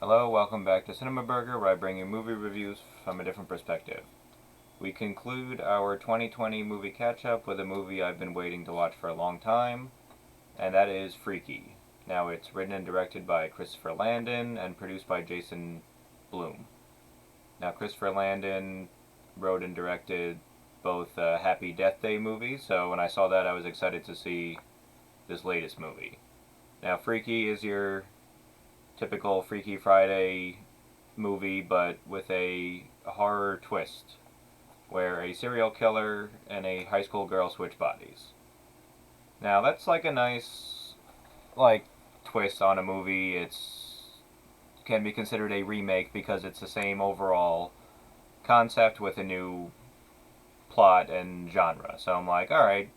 Hello, welcome back to CInemaBurger, where I bring you movie reviews from a different perspective. We conclude our 2020 movie catch-up with a movie I've been waiting to watch for a long time, and that is Freaky. Now, it's written and directed by Christopher Landon and produced by Jason Blum. Now, Christopher Landon wrote and directed both Happy Death Day movies, so when I saw that, I was excited to see this latest movie. Now, Freaky is your typical Freaky Friday movie, but with a horror twist, where a serial killer and a high school girl switch bodies. Now that's like a nice, twist on a movie. It's can be considered a remake because it's the same overall concept with a new plot and genre. So I'm like, all right,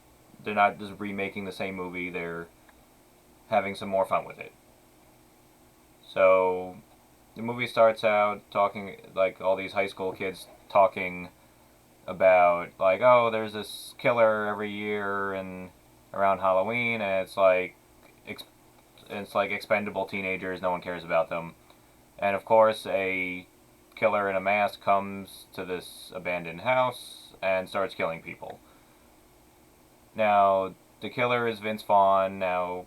they're not just remaking the same movie; they're having some more fun with it. So the movie starts out talking like all these high school kids talking about like, oh, there's this killer every year and around Halloween, and it's like expendable teenagers. No one cares about them, and of course a killer in a mask comes to this abandoned house and starts killing people. Now the killer is Vince Vaughn. Now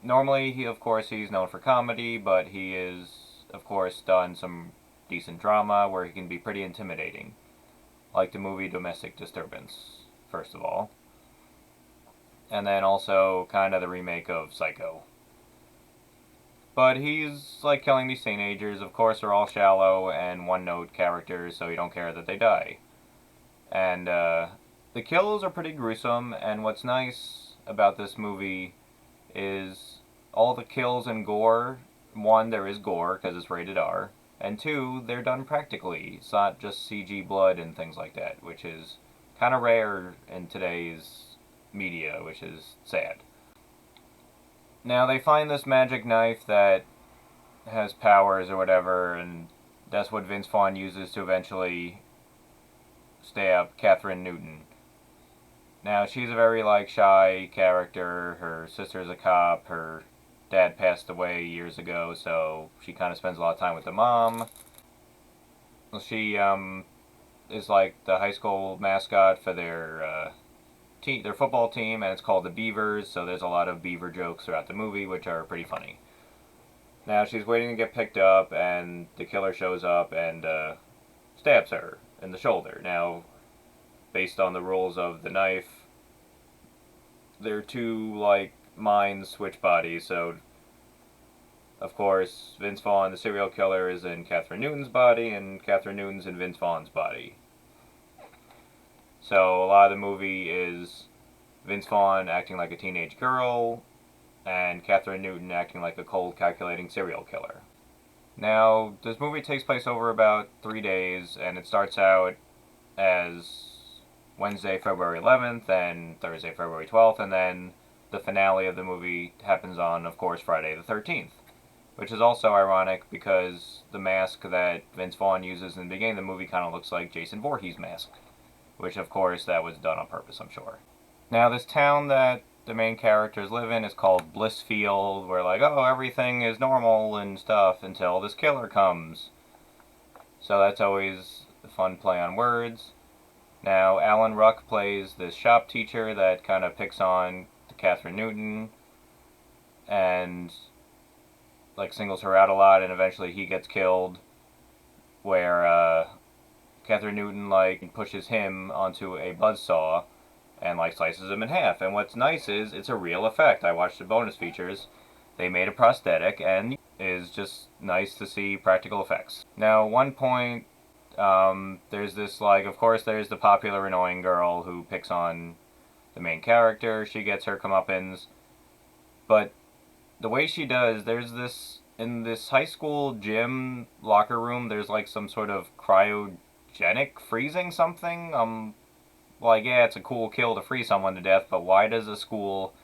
normally he's known for comedy, but he is of course done some decent drama where he can be pretty intimidating, like the movie Domestic Disturbance, first of all, and then also kind of the remake of Psycho. But he's like killing these teenagers. Of course, they're all shallow and one-note characters, so you don't care that they die. And the kills are pretty gruesome. And what's nice about this movie is all the kills and gore. One, there is gore because it's rated R, and two, they're done practically. It's not just CG blood and things like that, which is kind of rare in today's media, which is sad. Now they find this magic knife that has powers or whatever, and that's what Vince Vaughn uses to eventually stab Catherine Newton. Now she's a very shy character. Her sister's a cop. Her dad passed away years ago, so she kind of spends a lot of time with the mom. She is like the high school mascot for their football team, and it's called the Beavers. So there's a lot of beaver jokes throughout the movie, which are pretty funny. Now she's waiting to get picked up, and the killer shows up and stabs her in the shoulder. Now, based on the rules of the knife, they're two minds switch bodies. So of course, Vince Vaughn, the serial killer, is in Catherine Newton's body, and Catherine Newton's in Vince Vaughn's body. So a lot of the movie is Vince Vaughn acting like a teenage girl, and Catherine Newton acting like a cold, calculating serial killer. Now, this movie takes place over about 3 days, and it starts out as Wednesday, February 11th, and Thursday, February 12th, and then the finale of the movie happens on, of course, Friday the 13th. Which is also ironic because the mask that Vince Vaughn uses in the beginning of the movie kind of looks like Jason Voorhees' mask. Which, of course, that was done on purpose, I'm sure. Now, this town that the main characters live in is called Blissfield, where oh, everything is normal and stuff until this killer comes. So that's always a fun play on words. Now, Alan Ruck plays this shop teacher that kind of picks on Catherine Newton and singles her out a lot, and eventually he gets killed, where Catherine Newton pushes him onto a buzzsaw and slices him in half. And what's nice is it's a real effect. I watched the bonus features. They made a prosthetic, and it is just nice to see practical effects. Now, one point, there's this of course, there's the popular annoying girl who picks on the main character. She gets her comeuppance, but the way she does, there's this in this high school gym locker room. There's some sort of cryogenic freezing something. Yeah, it's a cool kill to freeze someone to death, but why does a school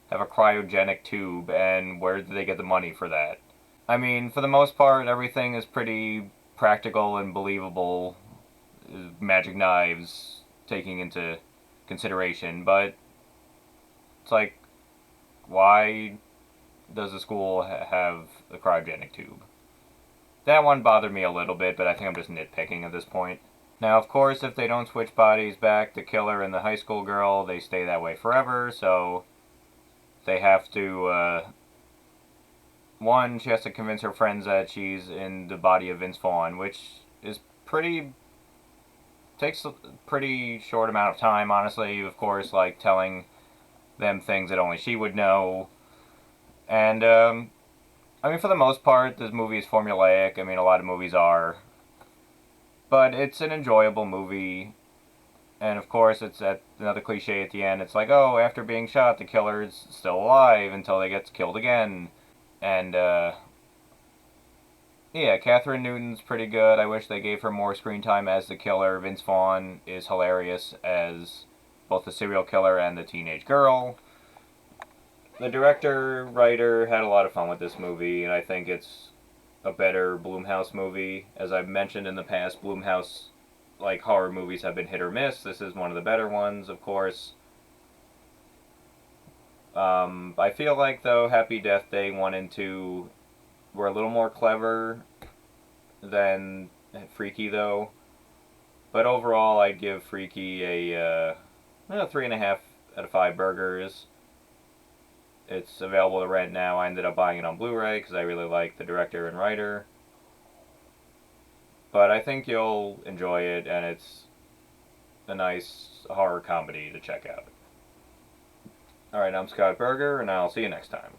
have a cryogenic tube, and where do they get the money for that? I mean, for the most part, everything is pretty practical and believable. Magic knives taking into consideration, but it's why does the school have a cryogenic tube? That one bothered me a little bit, but I think I'm just nitpicking at this point. Now, of course, if they don't switch bodies back, the killer and the high school girl, they stay that way forever, so they have to, one, she has to convince her friends that she's in the body of Vince Vaughn, which is takes a pretty short amount of time, honestly. Of course, like telling them things that only she would know. And, I mean, for the most part, this movie is formulaic. I mean, a lot of movies are. But it's an enjoyable movie. And of course, it's at another cliche at the end. It's like, oh, after being shot, the killer's still alive until they get killed again. And, yeah, Catherine Newton's pretty good. I wish they gave her more screen time as the killer. Vince Vaughn is hilarious as both the serial killer and the teenage girl. The director, writer had a lot of fun with this movie, and I think it's a better Blumhouse movie. As I've mentioned in the past, Blumhouse like horror movies have been hit or miss. This is one of the better ones, of course. I feel like though Happy Death Day 1 and 2 were a little more clever than Freaky though. But overall, I'd give Freaky a 3.5 out of 5 burgers. It's available to rent now. I ended up buying it on Blu-ray because I really like the director and writer. But I think you'll enjoy it, and it's a nice horror comedy to check out. Alright, I'm Scott Berger, and I'll see you next time.